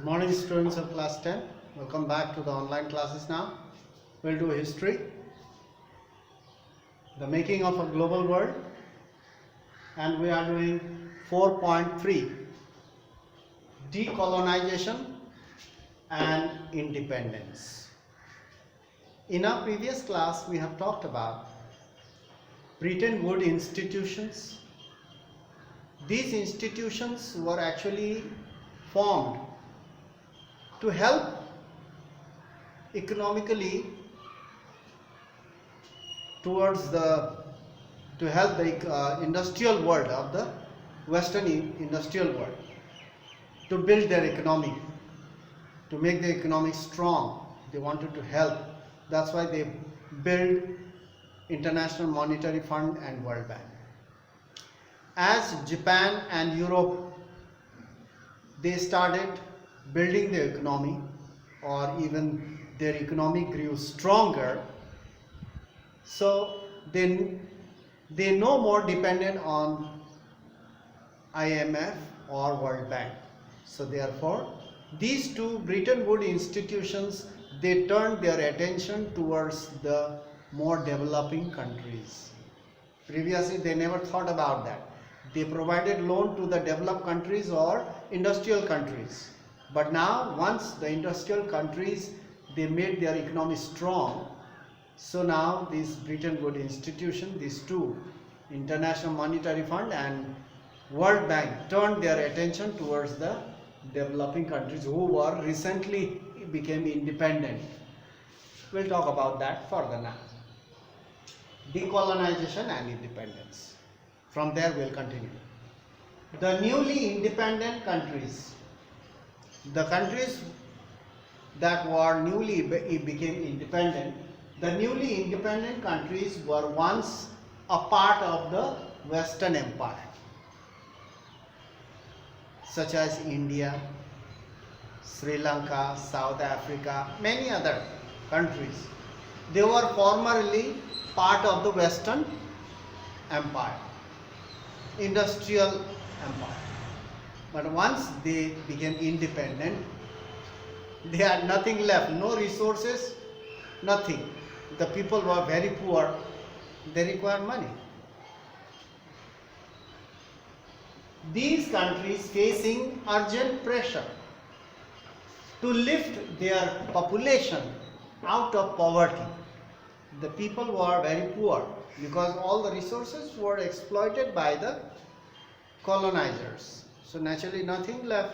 Good morning, students of class 10. Welcome back to the online classes now. We'll do history, the making of a global world, and we are doing 4.3, decolonization and independence. In our previous class, we have talked about Bretton Woods institutions. These institutions were actually formed to help economically towards to help the industrial world of the Western industrial world to build their economy, to make the economy strong. They wanted to help. That's why they built International Monetary Fund and World Bank. As Japan and Europe, they started building their economy, or even their economy grew stronger, so they no more dependent on IMF or World Bank. So therefore, these two Bretton Woods institutions, they turned their attention towards the more developing countries. Previously, they never thought about that. They provided loan to the developed countries or industrial countries. But now, once the industrial countries, they made their economy strong, so now these Bretton Woods institution, these two, International Monetary Fund and World Bank, turned their attention towards the developing countries who were recently became independent. We'll talk about that further now. Decolonization and independence. From there we'll continue. The newly independent countries, the countries that were newly became independent, the newly independent countries were once a part of the Western Empire, such as India, Sri Lanka, South Africa, many other countries. They were formerly part of the Western Empire, industrial empire. But once they became independent, they had nothing left, no resources, nothing. The people were very poor, they required money. These countries facing urgent pressure to lift their population out of poverty. The people were very poor because all the resources were exploited by the colonizers. So naturally nothing left.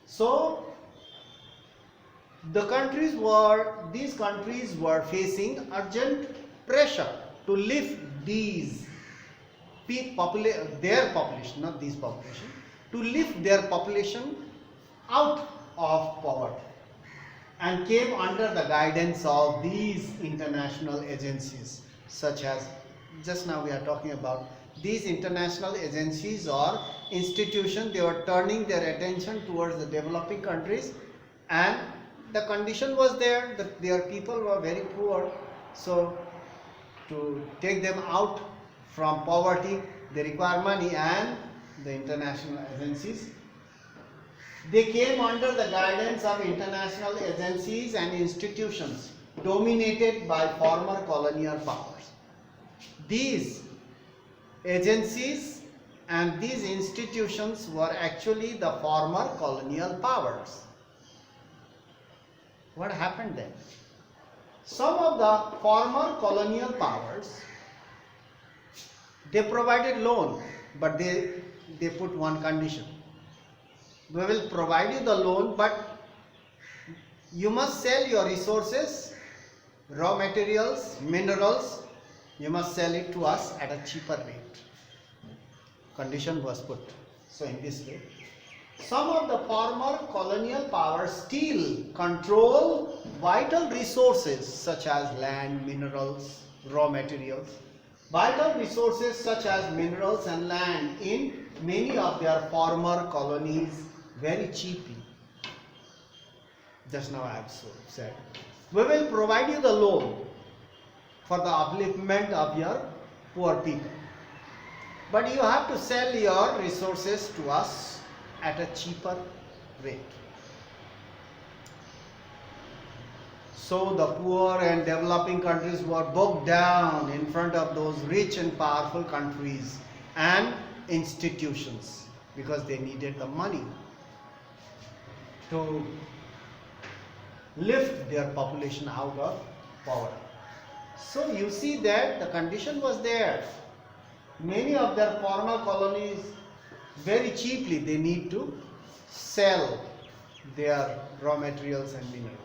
So these countries were facing urgent pressure to lift their population, not these population, to lift their population out of poverty, and came under the guidance of these international agencies, such as just now we are talking about these international agencies or institutions. They were turning their attention towards the developing countries, and the condition was there that their people were very poor. So to take them out from poverty, they require money, and the international agencies, they came under the guidance of international agencies and institutions dominated by former colonial powers. These agencies and these institutions were actually the former colonial powers. What happened then? Some of the former colonial powers, they provided loan, but they put one condition. We will provide you the loan, but you must sell your resources, raw materials, minerals, you must sell it to us at a cheaper rate. Condition was put. So in this way, some of the former colonial powers still control vital resources such as land, minerals, raw materials. Vital resources such as minerals and land in many of their former colonies very cheaply. Just now I have said, we will provide you the loan for the upliftment of your poor people, but you have to sell your resources to us at a cheaper rate. So the poor and developing countries were bogged down in front of those rich and powerful countries and institutions because they needed the money to lift their population out of poverty. So you see that the condition was there. Many of their former colonies, very cheaply they need to sell their raw materials and minerals.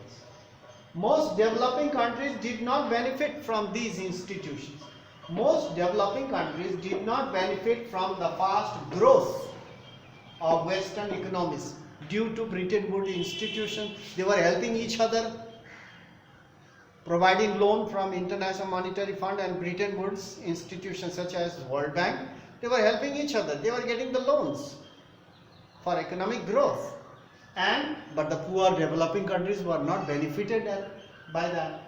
Most developing countries did not benefit from these institutions. Most developing countries did not benefit from the fast growth of Western economies due to Bretton Woods institutions. They were helping each other, providing loan from International Monetary Fund and Bretton Woods institutions such as World Bank. They were helping each other. They were getting the loans for economic growth. But the poor developing countries were not benefited by that.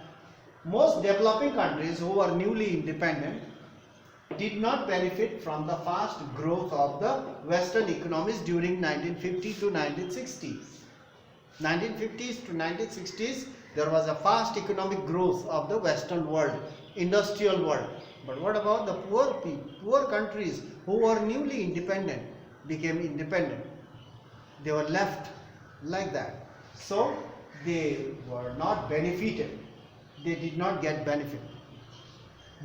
Most developing countries who were newly independent did not benefit from the fast growth of the Western economies during 1950 to 1960s. 1950s to 1960s, there was a fast economic growth of the Western world, industrial world. But what about the poor people, poor countries who were newly independent, became independent? They were left like that. So they were not benefited. They did not get benefit.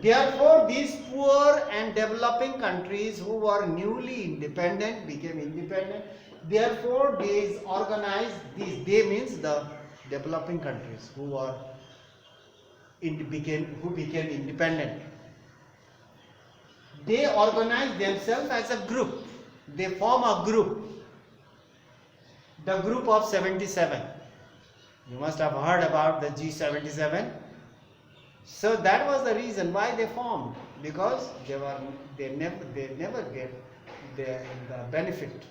Therefore, these poor and developing countries who were newly independent became independent. Therefore, they organized these. They means the developing countries who became independent. They organized themselves as a group. They form a group. The group of 77. You must have heard about the G77. So that was the reason why they formed, because they never get the benefit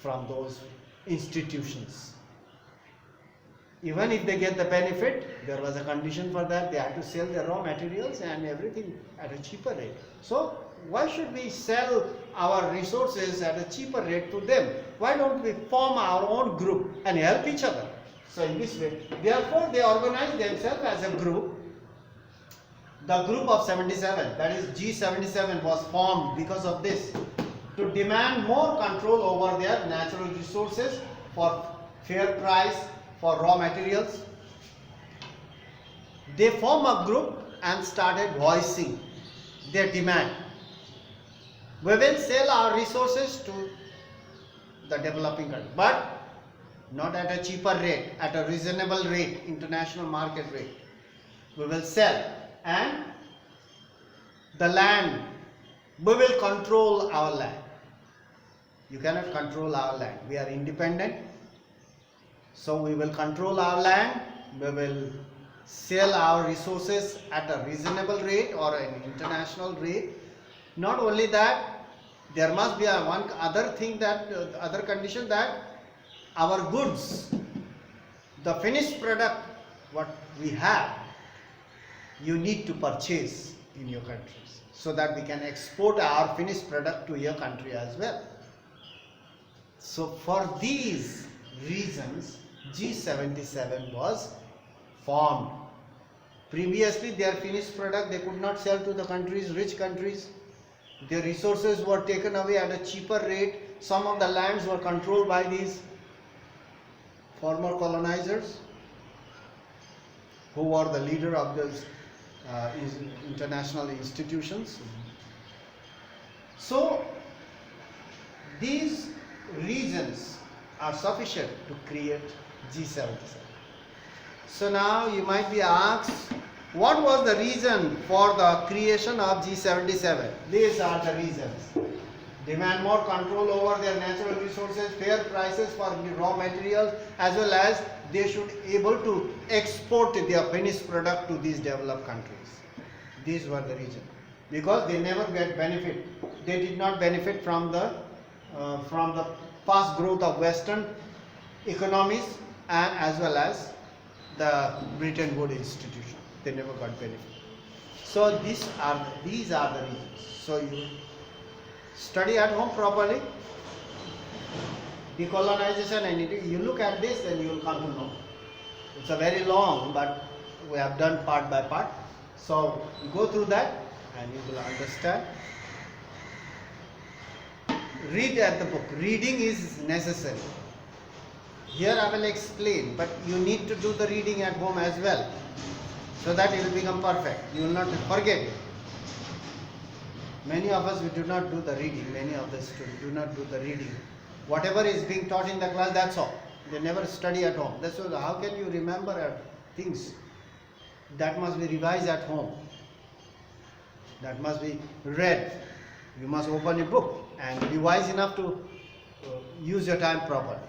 from those institutions. Even if they get the benefit, there was a condition for that. They had to sell their raw materials and everything at a cheaper rate. So why should we sell our resources at a cheaper rate to them? Why don't we form our own group and help each other? So in this way, therefore they organized themselves as a group. The group of 77, that is G77, was formed because of this, to demand more control over their natural resources for fair price for raw materials. They formed a group and started voicing their demand. We will sell our resources to the developing country, but not at a cheaper rate, at a reasonable rate, international market rate. We will sell, and the land, we will control our land. You cannot control our land. We are independent, so we will control our land. We will sell our resources at a reasonable rate or an international rate. Not only that, there must be one other thing, that other condition, that our goods, the finished product, what we have, you need to purchase in your countries so that we can export our finished product to your country as well. So for these reasons, G77 was formed. Previously, their finished product they could not sell to the countries, rich countries. Their resources were taken away at a cheaper rate. Some of the lands were controlled by these former colonizers, who were the leader of those international institutions. So these reasons are sufficient to create G77. So now you might be asked, what was the reason for the creation of G77? These are the reasons. Demand more control over their natural resources, fair prices for raw materials, as well as they should able to export their finished product to these developed countries. These were the reasons. Because they never get benefit. They did not benefit from the fast growth of Western economies, and as well as the Bretton Woods institution. They never got benefit. So these are the reasons. So you study at home properly. decolonization, and you look at this and you will come to know. It's a very long, but we have done part by part. So go through that and you will understand. Read at the book. Reading is necessary. Here I will explain, but you need to do the reading at home as well, so that it will become perfect. You will not forget it. Many of us, we do not do the reading. Many of the students do not do the reading. Whatever is being taught in the class, that's all. They never study at home. That's why, how can you remember things? That must be revised at home. That must be read. You must open a book and be wise enough to use your time properly.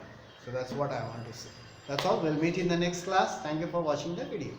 So that's what I want to say. That's all. We'll meet in the next class. Thank you for watching the video.